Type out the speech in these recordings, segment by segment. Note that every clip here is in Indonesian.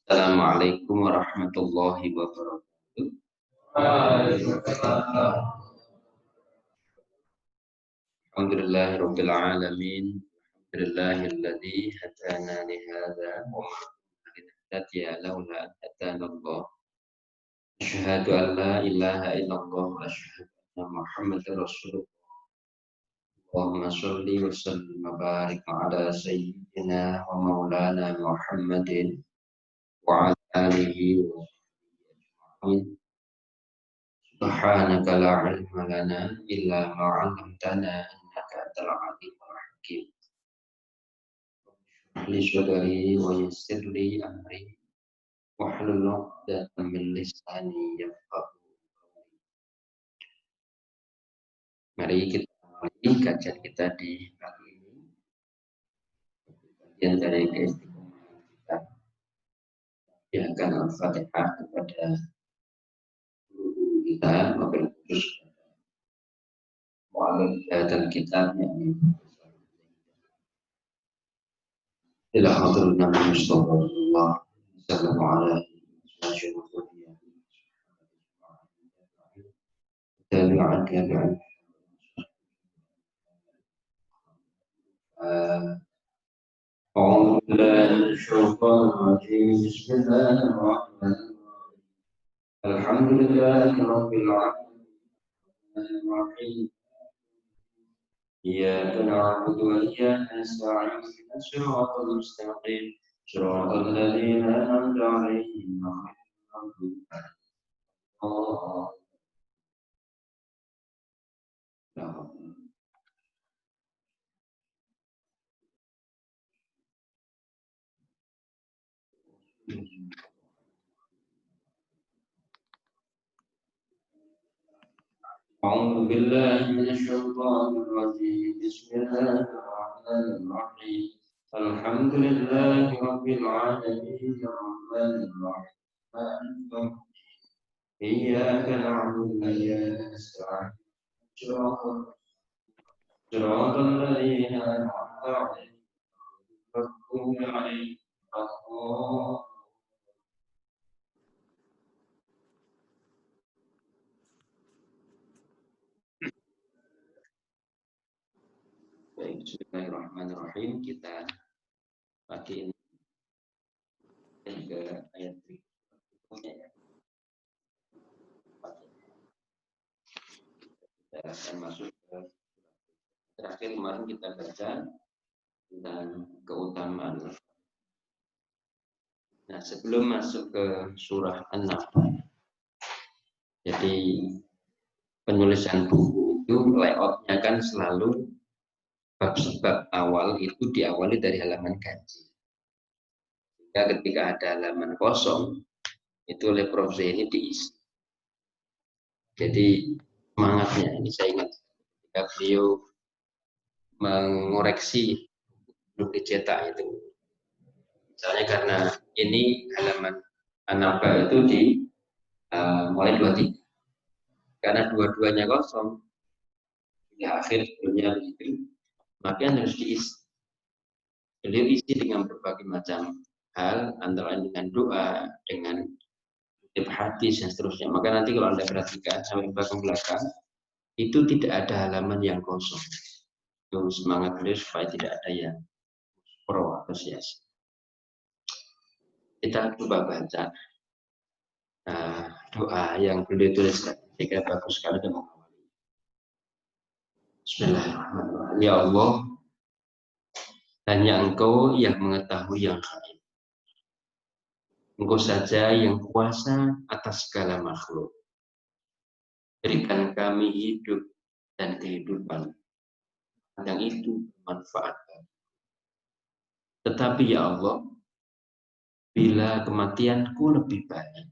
Assalamualaikum warahmatullahi wabarakatuh. Alhamdulillahirabbil alamin. Alhamdulillahilladzi hadana li hadza wa ma kunna linahtadiya laula an hadana Allah. Asyhadu an la ilaha illallah wa asyhadu anna Muhammadar Rasulullah. Allahumma shalli wa sallim wa barik ala sayyidina wa maulana Muhammadin wa ala alihi wa sahbihi. Subhanaka la ilma lana illa ma 'allamtana innaka antal alimul hakim. Ahli sadri wa yassir li amri wahlul 'uqdatam min lisani yafqahu qawli. Mari kita mulai kajian kita di pagi ini. Bagian dari keistiqomahan kita diakan Al-Fatihah kepada guru kita, wabil khusus mu'allim dan kitab yakni ila hadratin Nabi Mustafa sallallahu alaihi wasallam tabi'an tabi'an أعوذ بالله من الشيطان الرجيم بسم الله الرحمن الرحيم الحمد لله رب العالمين إياك نعبد وإياك نستعين اهدنا الصراط المستقيم صراط الذين أنعمت عليهم غير المغضوب عليهم. أعوذ بالله من الشيطان الرجيم بسم الله الرحمن الرحيم الحمد لله رب العالمين الرحمن الرحيم إياك نعبد وإياك نستعين صراط الذين أنعمت عليهم غير المغضوب عليهم ولا الضالين. Baik, bismillahirrahmanirrahim. Kita pagi ini ke ayat berikutnya ya. Kita akan masuk ke terakhir kemarin kita baca tentang keutamaan. Nah, sebelum masuk ke surah An-Nahl, jadi penulisan buku itu layoutnya kan selalu bab-bab awal itu diawali dari halaman kaji. Ketika ada halaman kosong, itu oleh Prof. Z ini diisi. Jadi semangatnya, ini saya ingat ketika beliau mengoreksi buku dicetak itu. Misalnya karena ini halaman An-Nahl itu di mulai 23. Karena dua-duanya kosong, di akhir sebelumnya begitu, maka harus diisi. Beliau isi dengan berbagai macam hal, antara lain dengan doa, dengan hadis dan seterusnya. Maka nanti kalau Anda perhatikan sampai belakang-belakang, itu tidak ada halaman yang kosong. Itu semangat beliau supaya tidak ada yang pro atau sia-sia. Kita coba baca doa yang beliau tuliskan. Saya bagus sekali dan mengawali. Bismillahirrahmanirrahim. Ya Allah, hanya Engkau yang mengetahui yang gaib. Engkau saja yang kuasa atas segala makhluk. Berikan kami hidup dan kehidupan yang itu bermanfaat. Tetapi ya Allah, bila kematianku lebih banyak,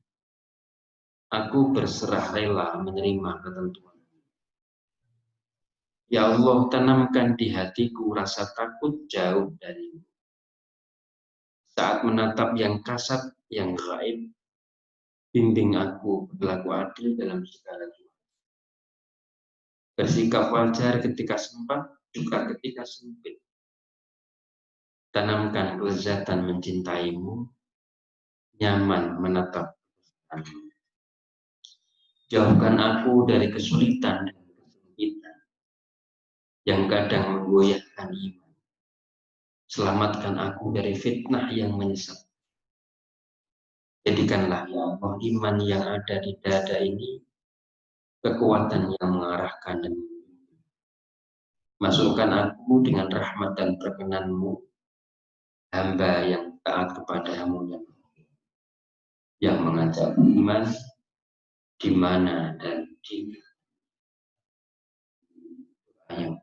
aku berserah rela menerima ketentuan. Ya Allah, tanamkan di hatiku rasa takut jauh darimu. Saat menatap yang kasat, yang gaib, bimbing aku berlaku adil dalam segala hal. Bersikap wajar ketika sempat, juga ketika sempit. Tanamkan kelezatan mencintaimu, nyaman menatap. Jauhkan aku dari kesulitan dan kesulitan yang kadang menggoyahkan iman. Selamatkan aku dari fitnah yang menyesat. Jadikanlah ya Allah iman yang ada di dada ini kekuatan yang mengarahkan dan masukkan aku dengan rahmat dan perkenan-Mu, hamba yang taat kepadamu yang mengajak iman di mana dan di yang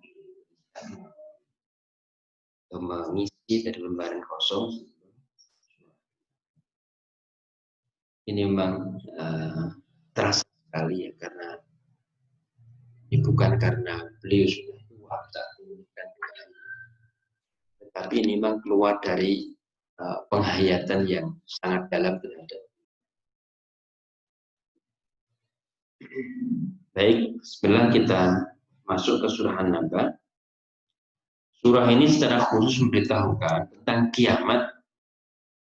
mengisi dari lembaran kosong. Ini memang terasa sekali ya, karena ini bukan karena beliau sudah tua tak bukan, tetapi ini memang keluar dari penghayatan yang sangat dalam terhadap. Baik, sebelah kita masuk ke surah An-Naba. Surah ini secara khusus memberitahukan tentang kiamat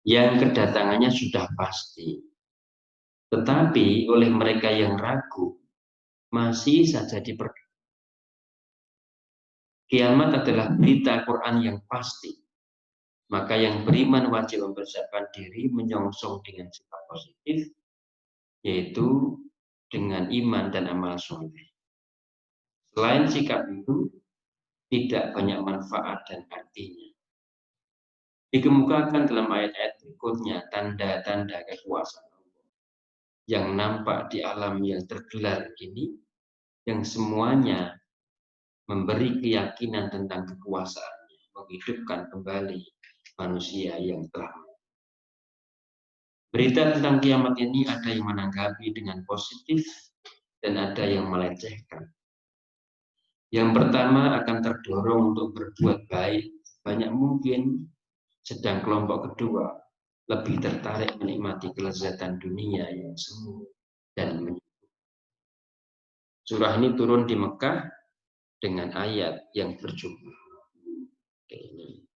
yang kedatangannya sudah pasti. Tetapi oleh mereka yang ragu, masih saja dipercaya. Kiamat adalah berita Quran yang pasti. Maka yang beriman wajib mempersiapkan diri menyongsong dengan sikap positif, yaitu dengan iman dan amal soleh. Selain sikap itu, tidak banyak manfaat dan artinya. Dikemukakan dalam ayat-ayat berikutnya tanda-tanda kekuasaan Allah yang nampak di alam yang tergelar ini, yang semuanya memberi keyakinan tentang kekuasaannya, menghidupkan kembali manusia yang telah mati. Berita tentang kiamat ini ada yang menanggapi dengan positif dan ada yang melecehkan. Yang pertama akan terdorong untuk berbuat baik banyak mungkin, sedang kelompok kedua lebih tertarik menikmati kelezatan dunia yang semu dan menyibukkan. Surah ini turun di Mekah dengan ayat yang berjumlah. Ini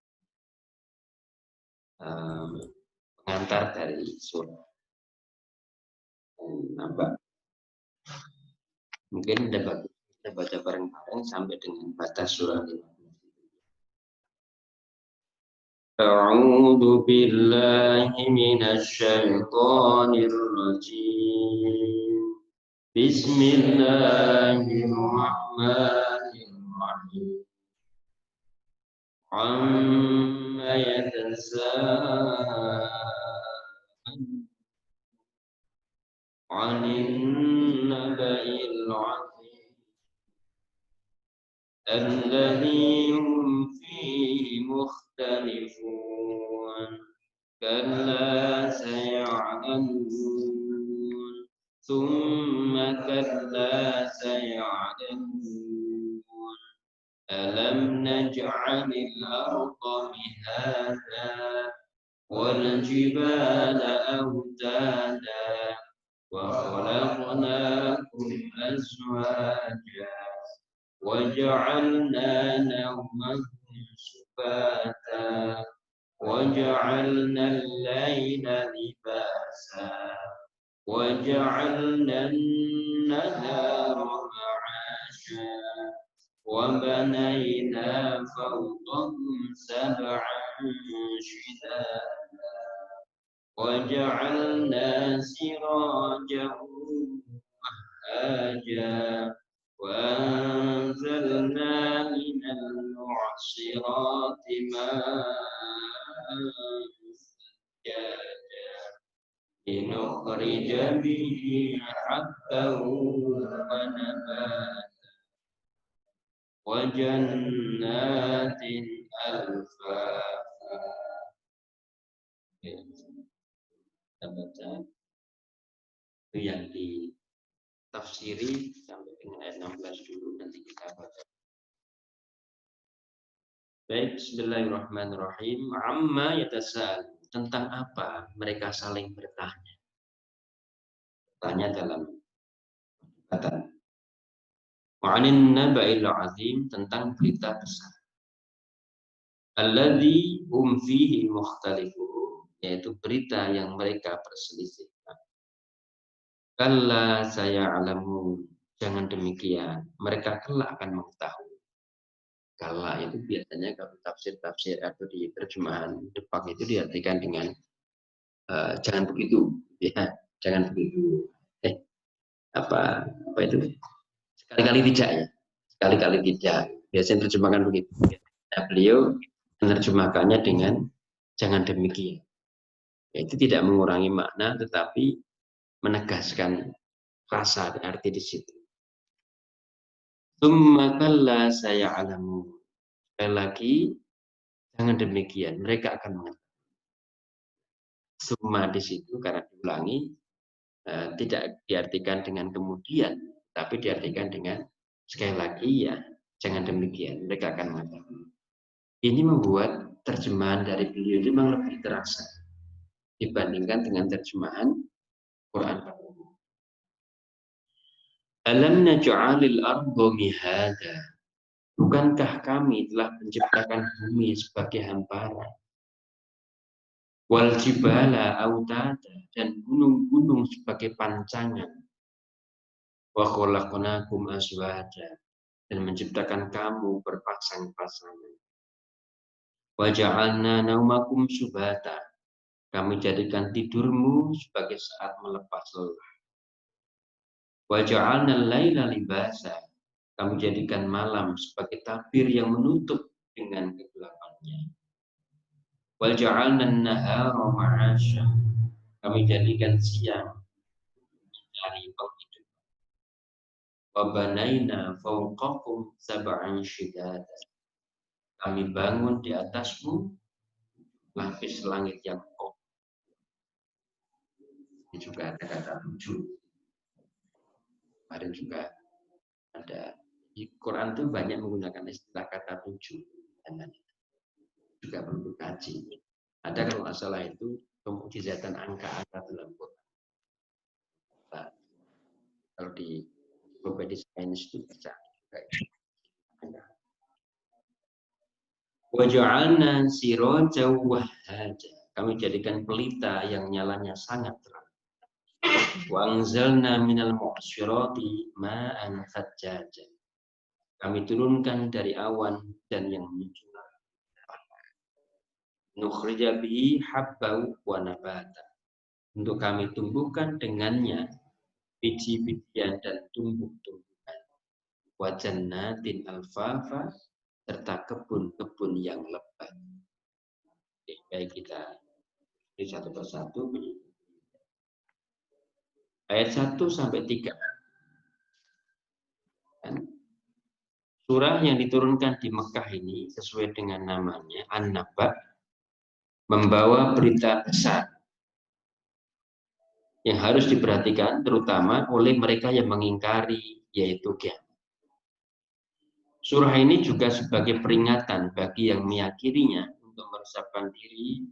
pengantar dari surah An-Naba. Mungkin kita baca bareng-bareng sampai dengan batas surah 15. A'udzu billahi minasy syaithanir rajim. Bismillahirrahmanirrahim. Amma yatasaalun 'anil naba'il 'azim alladzi hum fihi mukhtalifun. Kalla saya'lamun, thumma kalla saya'lamun. Alam naj'alil arda mihada wal jibala awtada wa khalaqnakum azwaja wa ja'alna nawmakum subata wa ja'alna al-layla libasa wa ja'alna an-nahara ma'asha wa banayna fawqakum sab'an shidada wa ja'alna sirajan wahhaja wa anzalna minal mu'sirati ma'an sajjaja linukhrija bihi habban wa nabata wa jannatin alfafa. Kita baca itu yang ditafsiri sampai dengan ayat 16 dulu, nanti kita baca. Baik, bismillahirrahmanirrahim. Amma yatasal, tentang apa mereka saling bertanya. Tanya dalam kata wa'anin naba'il azim, tentang berita besar. Alladzi hum fihi mukhtalifun, yaitu berita yang mereka perselisihkan. Kalla saya alamu, jangan demikian, mereka kelak akan mengetahui. Kalla itu biasanya kalau tafsir-tafsir atau di terjemahan Jepang itu diartikan dengan jangan begitu, ya, jangan begitu. Apa itu? Sekali-kali tidak ya, sekali-kali tidak. Biasanya terjemahkan begitu. Nah, beliau menerjemahkannya dengan jangan demikian. Itu tidak mengurangi makna, tetapi menegaskan rasa dan arti di situ. Tsumma kalla saya alamu. Sekali lagi, jangan demikian. Mereka akan mengetahui. Summa di situ karena diulangi tidak diartikan dengan kemudian, tapi diartikan dengan sekali lagi ya, jangan demikian. Mereka akan mengetahui. Ini membuat terjemahan dari beliau memang lebih terasa dibandingkan dengan terjemahan Quran. Alam naj'alil arda mihada. Bukankah kami telah menciptakan bumi sebagai hamparan? Wal jibala autada, dan gunung-gunung sebagai pancangan. Wa khalaqnakum azwaja, dan menciptakan kamu berpasang-pasangan. Wa ja'alna naumakum subata, kami jadikan tidurmu sebagai saat melepas lelah. Wa ja'alna al-laila libasa, kami jadikan malam sebagai tabir yang menutup dengan kegelapannya. Wa ja'alna an-nahara ma'asya, kami jadikan siang dari penghidupan. Wa banaina fawqakum sab'an shidada, kami bangun di atasmu lapis langit yang kokoh. Ini juga ada kata tujuh. Ada juga ada di Quran itu banyak menggunakan istilah kata tujuh. Dan juga perlu kaji. Ada kalau nggak salah itu pemujizatan angka-angka dalam Quran. Nah, kalau di Encyclopedia Science itu bisa juga. Waja'alna sirajan wahhaja, kami jadikan pelita yang nyalanya sangat terang. Wa anzalna minal mu'syirati ma'an thajjaja, kami turunkan dari awan dan yang mencurah. Nukhrija bihi habban wa nabata, untuk kami tumbuhkan dengannya biji-bijian dan tumbuh-tumbuhan. Wa jannatin alfafa, serta kebun-kebun yang lebat. Baik, kita di satu persatu. Ayat 1 sampai 3. Surah yang diturunkan di Mekah ini sesuai dengan namanya An-Naba, membawa berita besar yang harus diperhatikan terutama oleh mereka yang mengingkari, yaitu kiamat. Surah ini juga sebagai peringatan bagi yang meyakininya untuk mempersiapkan diri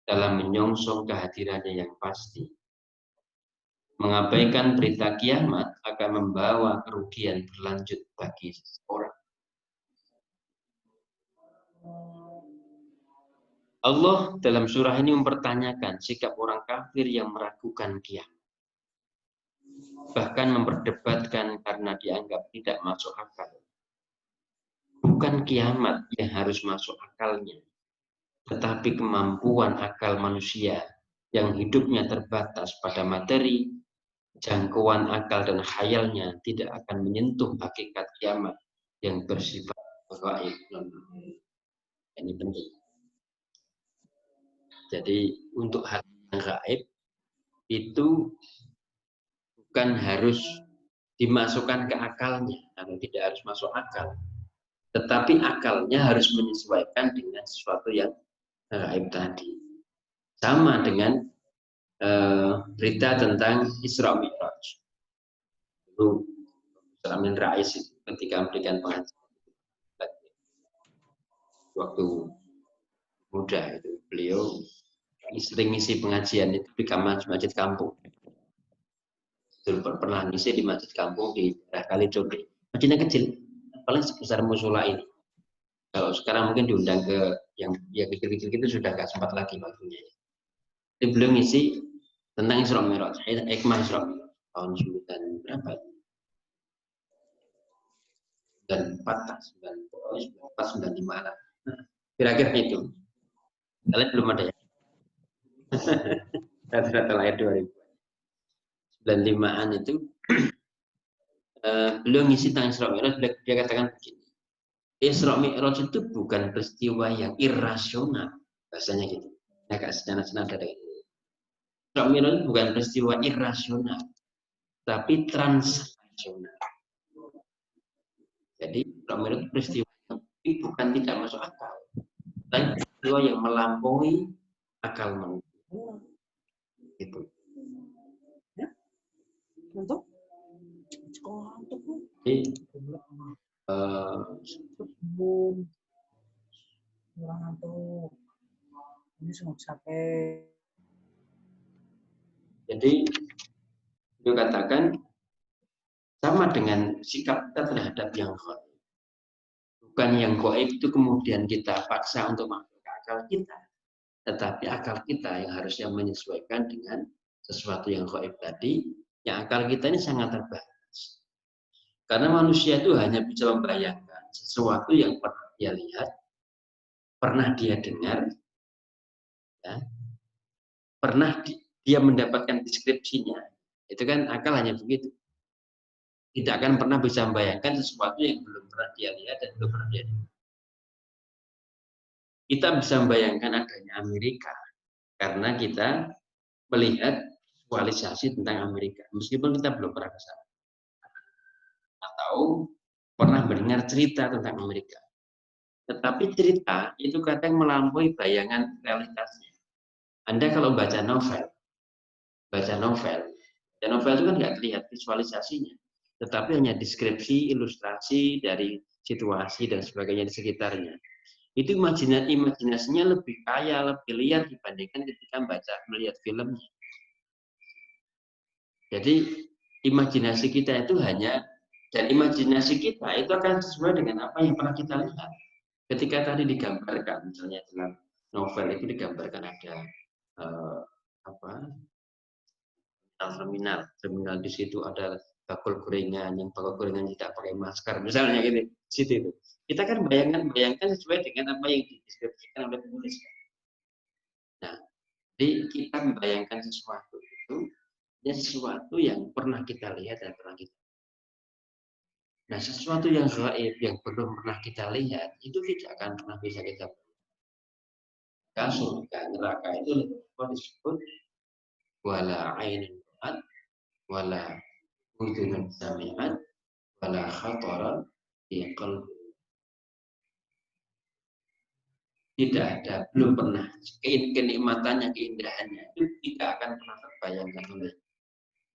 dalam menyongsong kehadirannya yang pasti. Mengabaikan berita kiamat akan membawa kerugian berlanjut bagi seseorang. Allah dalam surah ini mempertanyakan sikap orang kafir yang meragukan kiamat. Bahkan memperdebatkan karena dianggap tidak masuk akal. Bukan kiamat yang harus masuk akalnya, tetapi kemampuan akal manusia yang hidupnya terbatas pada materi, jangkauan akal dan khayalnya tidak akan menyentuh hakikat kiamat yang bersifat gaib. Ini penting. Jadi untuk hal yang gaib itu bukan harus dimasukkan ke akalnya, atau tidak harus masuk akal. Tetapi akalnya harus menyesuaikan dengan sesuatu yang gaib tadi. Sama dengan berita tentang Isra Mi'raj. Itu Isra Mi'raj ketika memberikan pengajian waktu muda itu, beliau sering ngisi pengajian itu di masjid kampung. Dulu pernah ngisi di masjid kampung di daerah Kalijodo. Masjidnya kecil, paling sebesar musola ini. Kalau sekarang mungkin diundang ke yang ya kecil-kecil itu sudah nggak sempat lagi waktunya. Beliau ngisi tentang Isra Mi'raj, hikmah Isra Mi'raj tahun 9 berapa? 94, 95 lah. Kira-kira itu. Kalian belum ada ya? Rata-rata lahir 2095-an itu beliau ngisi tentang Isra Mi'raj, dia katakan begini. Isra Mi'raj itu bukan peristiwa yang irasional, bahasanya gitu. Agak senada dengan ini. Isra Mi'raj bukan peristiwa irasional, tapi transaksional. Jadi Isra Mi'raj peristiwa yang bukan tidak masuk akal, tapi peristiwa yang melampaui akal manusia. Gitu. Ya? Untuk sekolah untuk Jadi, kurang ngantuk. Ini semua capek. Jadi itu katakan sama dengan sikap kita terhadap yang gaib. Bukan yang gaib itu kemudian kita paksa untuk masuk ke akal kita, tetapi akal kita yang harusnya menyesuaikan dengan sesuatu yang gaib tadi. Yang akal kita ini sangat terbatas. Karena manusia itu hanya bisa membayangkan sesuatu yang pernah dia lihat, pernah dia dengar, ya, pernah dia mendapatkan deskripsinya. Itu kan akal hanya begitu. Tidak akan pernah bisa membayangkan sesuatu yang belum pernah dia lihat dan belum pernah dia dengar. Kita bisa membayangkan adanya Amerika karena kita melihat visualisasi tentang Amerika, meskipun kita belum pernah ke sana. Atau pernah mendengar cerita tentang Amerika. Tetapi cerita itu kadang melampaui bayangan realitasnya. Anda kalau baca novel itu kan nggak terlihat visualisasinya, tetapi hanya deskripsi, ilustrasi dari situasi dan sebagainya di sekitarnya. Itu imajinasinya lebih kaya, lebih liar dibandingkan ketika melihat filmnya. Jadi imajinasi kita itu hanya, dan imajinasi kita itu akan sesuai dengan apa yang pernah kita lihat. Ketika tadi digambarkan, misalnya dalam novel itu digambarkan ada terminal di situ ada bakul gorengan, yang bakul gorengan tidak pakai masker, misalnya gitu, di situ itu. Kita kan bayangkan sesuai dengan apa yang dideskripsikan oleh penulis. Nah, jadi kita membayangkan sesuatu itu, ya sesuatu yang pernah kita lihat dan pernah kita. Nah, sesuatu yang gaib yang belum pernah kita lihat itu tidak akan pernah bisa kita. Surga, neraka itu disebut wala ainin ra'at, wala udhunun sami'at, wala khatara fi qalbi. Tidak ada, belum pernah kenikmatannya, keindahannya itu tidak akan pernah terbayangkan oleh,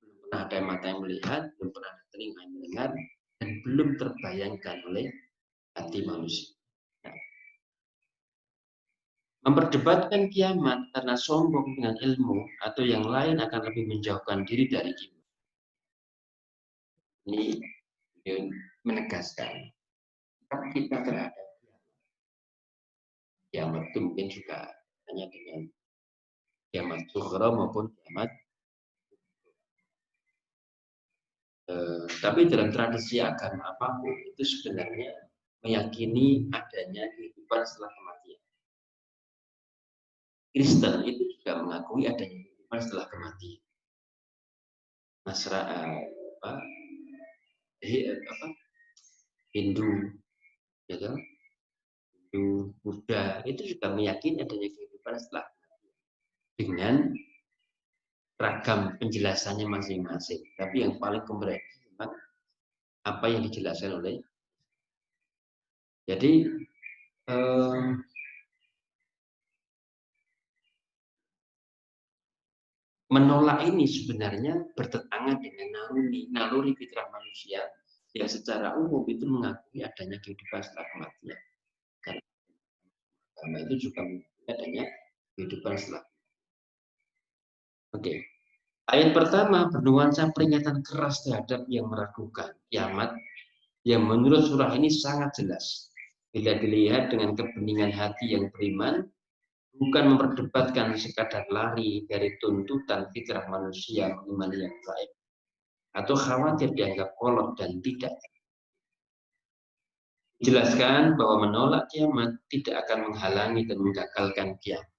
belum pernah ada mata yang melihat, belum pernah ada telinga yang mendengar, dan belum terbayangkan oleh hati manusia. Nah, memperdebatkan kiamat karena sombong dengan ilmu atau yang lain akan lebih menjauhkan diri dari kiamat. Ini menegaskan kita terhadap kiamat itu mungkin juga hanya dengan kiamat sughra maupun kiamat. Tapi dalam tradisi agama apapun itu sebenarnya meyakini adanya kehidupan setelah kematian. Kristen itu juga mengakui adanya kehidupan setelah kematian. Hindu, ya kan? Hindu, Buddha itu juga meyakini adanya kehidupan setelah kematian dengan ragam penjelasannya masing-masing. Tapi yang paling komprehensif memang apa yang dijelaskan oleh. Jadi menolak ini sebenarnya bertentangan dengan naluri fitrah manusia yang secara umum itu mengakui adanya kehidupan setelah kematian. Karena agama itu juga mengakui adanya kehidupan setelah kematian. Oke. Ayat pertama bernuansa peringatan keras terhadap yang meragukan kiamat, yang menurut surah ini sangat jelas. Bila dilihat dengan kebeningan hati yang beriman, bukan memperdebatkan sekadar lari dari tuntutan fitrah manusia iman yang baik, atau khawatir dianggap kolot dan tidak. Jelaskan bahwa menolak kiamat tidak akan menghalangi dan menggagalkan kiamat.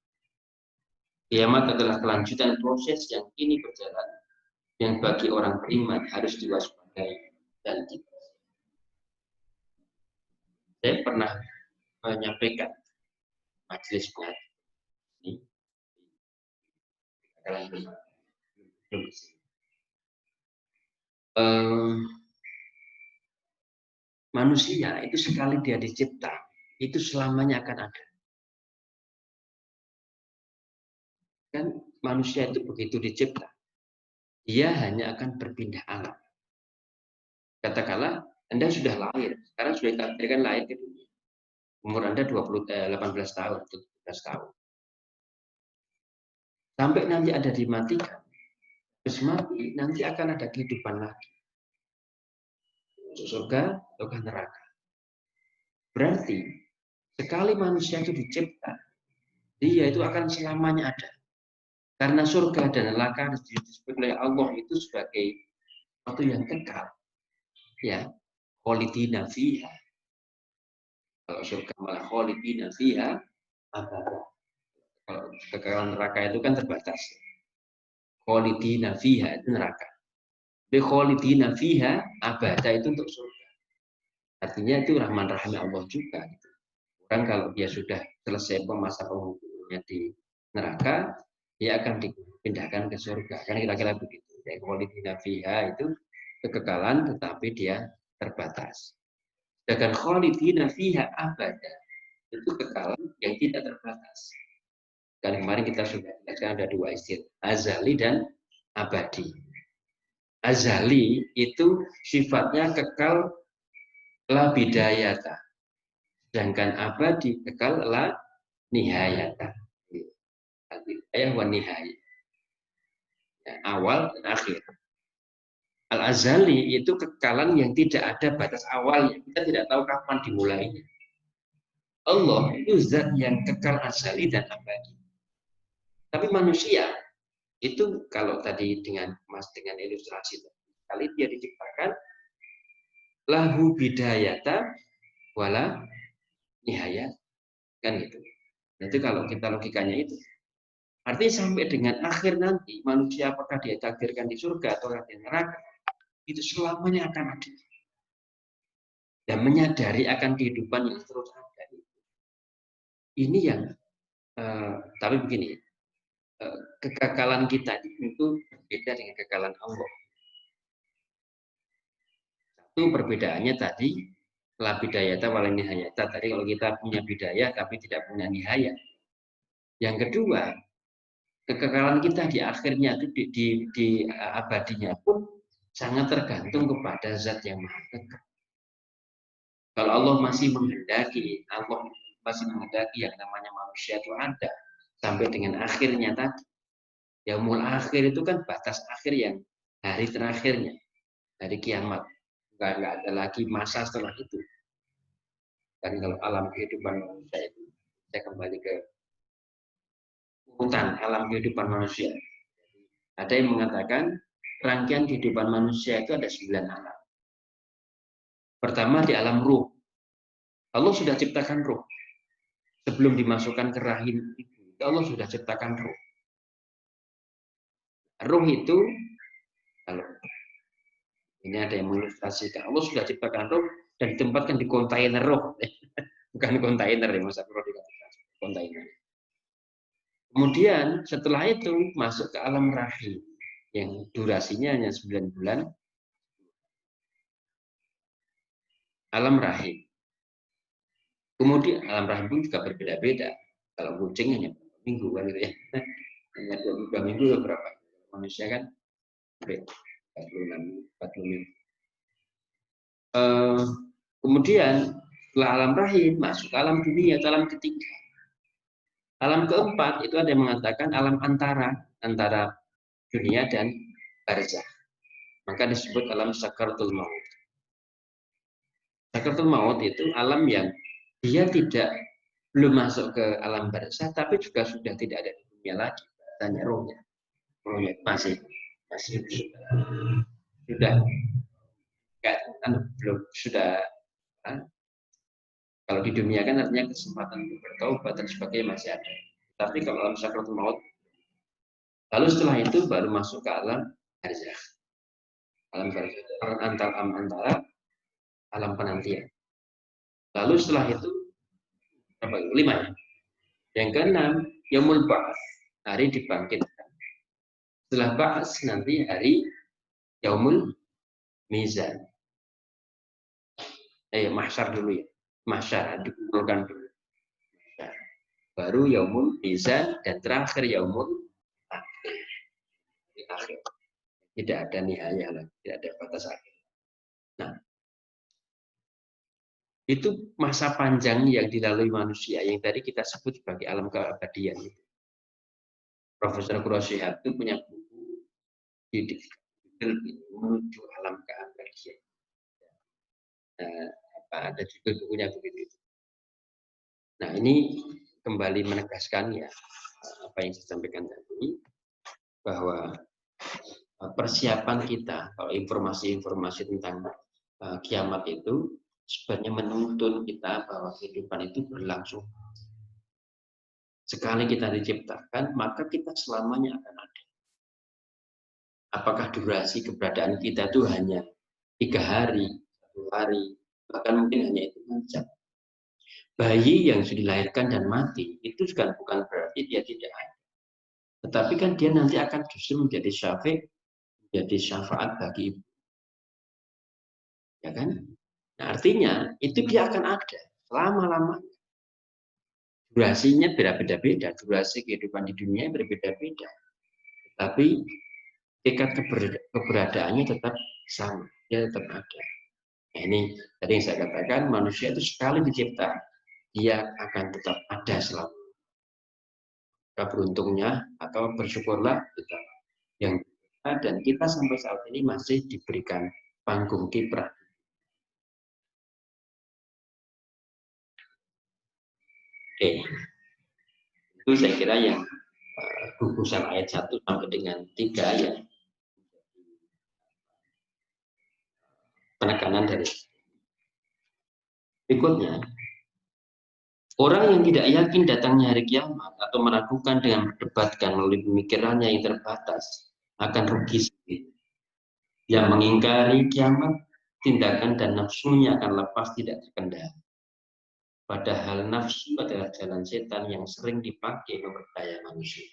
Kiamat adalah kelanjutan proses yang kini berjalan, yang bagi orang beriman harus diwaspadai dan diperhatikan. Saya pernah menyampaikan majelis ini manusia itu sekali dia dicipta, itu selamanya akan ada. Kan manusia itu begitu dicipta, dia hanya akan berpindah alam. Katakanlah Anda sudah lahir, sekarang sudah ditakdirkan lahir ke dunia. Umur Anda 18 tahun, 17 tahun. Sampai nanti ada dimatikan, terus mati, nanti akan ada kehidupan lagi. Surga atau neraka. Berarti sekali manusia itu dicipta, dia itu akan selamanya ada. Karena surga dan neraka disebut oleh Allah itu sebagai sesuatu yang kekal. Ya, kholidina fiha. Kalau surga malah kholidina fiha abada. Kalau kekekalan neraka itu kan terbatas. Kholidina fiha itu neraka. Tapi kholidina fiha abada itu untuk surga. Artinya itu rahman rahim Allah juga. Orang kalau dia sudah selesai masa penghukumannya di neraka, dia akan dipindahkan ke surga. Kan kira-kira begitu. Ya, kholidina fiha itu kekekalan tetapi dia terbatas. Sedangkan kholidina fiha abada itu kekekalan yang tidak terbatas. Dan kemarin kita sudah lihat ada dua istilah, azali dan abadi. Azali itu sifatnya kekal la bidayata. Sedangkan abadi kekal la nihayata. Al-bidayah wa nihayah. Ya, awal dan akhir. Al-azali itu kekalan yang tidak ada batas awalnya. Kita tidak tahu kapan dimulainya. Allah itu zat yang kekal azali dan abadi. Tapi manusia itu kalau tadi dengan ilustrasi kali dia diciptakan lahu bidayata wala nihayat, kan gitu. Itu kalau kita logikanya itu. Artinya sampai dengan akhir nanti manusia apakah dia takdirkan di surga atau di neraka, itu selamanya akan ada. Dan menyadari akan kehidupan yang terus ada. Ini yang tapi begini, kekekalan kita itu berbeda dengan kekekalan Allah. Satu perbedaannya tadi la bidayata wala nihayata. Tadi kalau kita punya bidayah tapi tidak punya nihayat. Yang kedua, kekekalan kita di akhirnya itu di abadinya pun sangat tergantung kepada zat yang maha kekal. Kalau Allah masih menghendaki yang namanya manusia itu ada sampai dengan akhirnya tadi. Yaumul akhir itu kan batas akhir yang hari terakhirnya, hari kiamat. Nggak ada lagi masa setelah itu. Dan kalau alam kehidupan manusia itu, saya kembali ke urutan alam kehidupan manusia. Ada yang mengatakan rangkaian kehidupan manusia itu ada 9 alam. Pertama di alam ruh. Allah sudah ciptakan ruh. Sebelum dimasukkan ke rahim ibu, Allah sudah ciptakan ruh. Ruh itu, kalau ini ada yang mengilustrasikan, Allah sudah ciptakan ruh dan ditempatkan di kontainer ruh. Bukan kontainer ya, masa perlu dikatakan kontainer. Kemudian setelah itu masuk ke alam rahim yang durasinya hanya 9 bulan. Alam rahim. Kemudian alam rahim pun juga berbeda-beda. Kalau kucing hanya berapa minggu kan gitu ya. Hanya 2 minggu berapa? Manusia kan 40 minggu. Kemudian setelah alam rahim masuk ke alam dunia, alam ketiga. Alam keempat itu ada yang mengatakan alam antara dunia dan barzakh. Maka disebut alam sakaratul maut. Sakaratul maut itu alam yang dia tidak belum masuk ke alam barzah, tapi juga sudah tidak ada di dunia lagi. Tanya rohnya masih sudah belum sudah. Kalau di dunia kan artinya kesempatan untuk bertaubat dan sebagainya masih ada. Tapi kalau alam sakratul maut, lalu setelah itu baru masuk ke alam barzah. Alam barzah antara alam penantian. Lalu setelah itu apa? 5 ya. Yang keenam, yaumul ba'ats, hari dibangkitkan. Setelah ba'ats nanti hari yaumul mizan. Mahsyar dulu ya. Mahsyar dikumpulkan dulu. Baru yaumul mizan dan terakhir yaumul akhir. Tidak ada nihayah lagi, tidak ada batas akhir. Nah, itu masa panjang yang dilalui manusia yang tadi kita sebut sebagai alam keabadian. Profesor Quraisyihab itu punya buku menuju alam keabadian. Ada juga bukunya begitu. Nah, ini kembali menegaskan ya apa yang saya sampaikan tadi, bahwa persiapan kita kalau informasi-informasi tentang kiamat itu sebenarnya menuntun kita bahwa kehidupan itu berlangsung. Sekali kita diciptakan, maka kita selamanya akan ada. Apakah durasi keberadaan kita itu hanya 3 hari, 1 hari, bahkan mungkin hanya itu saja. Bayi yang sudah dilahirkan dan mati, itu juga bukan berarti dia tidak ada. Tetapi kan dia nanti akan justru menjadi syafaat bagi ibu. Ya kan? Nah, artinya itu dia akan ada selama-lamanya. Durasinya berbeda-beda, durasi kehidupan di dunia berbeda-beda. Tapi tingkat keberadaannya tetap sama, dia tetap ada. Nah, ini tadi yang saya katakan, manusia itu sekali dicipta, dia akan tetap ada selama. Beruntungnya atau bersyukurlah kita yang kita, dan kita sampai saat ini masih diberikan panggung kiprah. Oke, itu saya kira yang gugusan ayat 1 sampai dengan 3 ya, penekanan dari berikutnya. Orang yang tidak yakin datangnya hari kiamat atau meragukan dengan berdebatkan melalui pemikirannya yang terbatas akan rugi sendiri. Yang mengingkari kiamat, tindakan dan nafsunya akan lepas tidak terkendali. Padahal nafsu adalah jalan setan yang sering dipakai memperdaya manusia.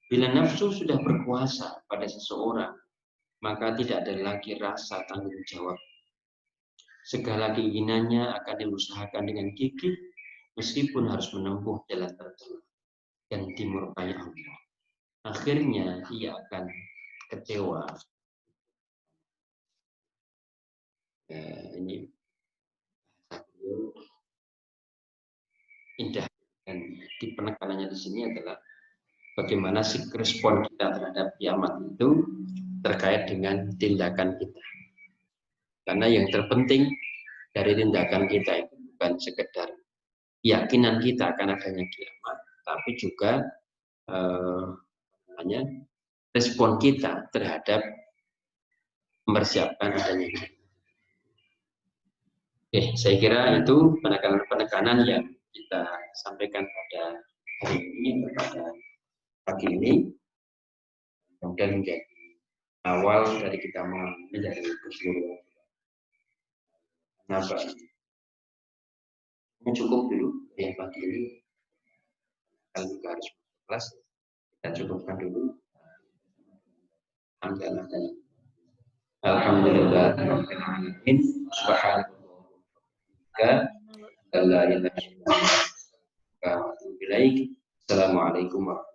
Bila nafsu sudah berkuasa pada seseorang, maka tidak ada lagi rasa tanggung jawab. Segala keinginannya akan diusahakan dengan gigih, meskipun harus menempuh jalan tercela dan dimurkai Allah. Akhirnya ia akan kecewa. Ini indah, dan di penekanannya di sini adalah bagaimana respon kita terhadap kiamat itu terkait dengan tindakan kita. Karena yang terpenting dari tindakan kita itu bukan sekedar keyakinan kita akan adanya kiamat, tapi juga respon kita terhadap mempersiapkan adanya kiamat. Oke, saya kira itu penekanan-penekanan yang kita sampaikan pada hari ini, pada pagi ini. Kemudian menjadi awal dari kita menjadi keseluruhan. Kenapa? Ini cukup dulu yang pagi ini. Kalau juga harus kelas, kita cukupkan dulu. Alhamdulillah. Subhanallah. Assalamualaikum warahmatullahi wabarakatuh.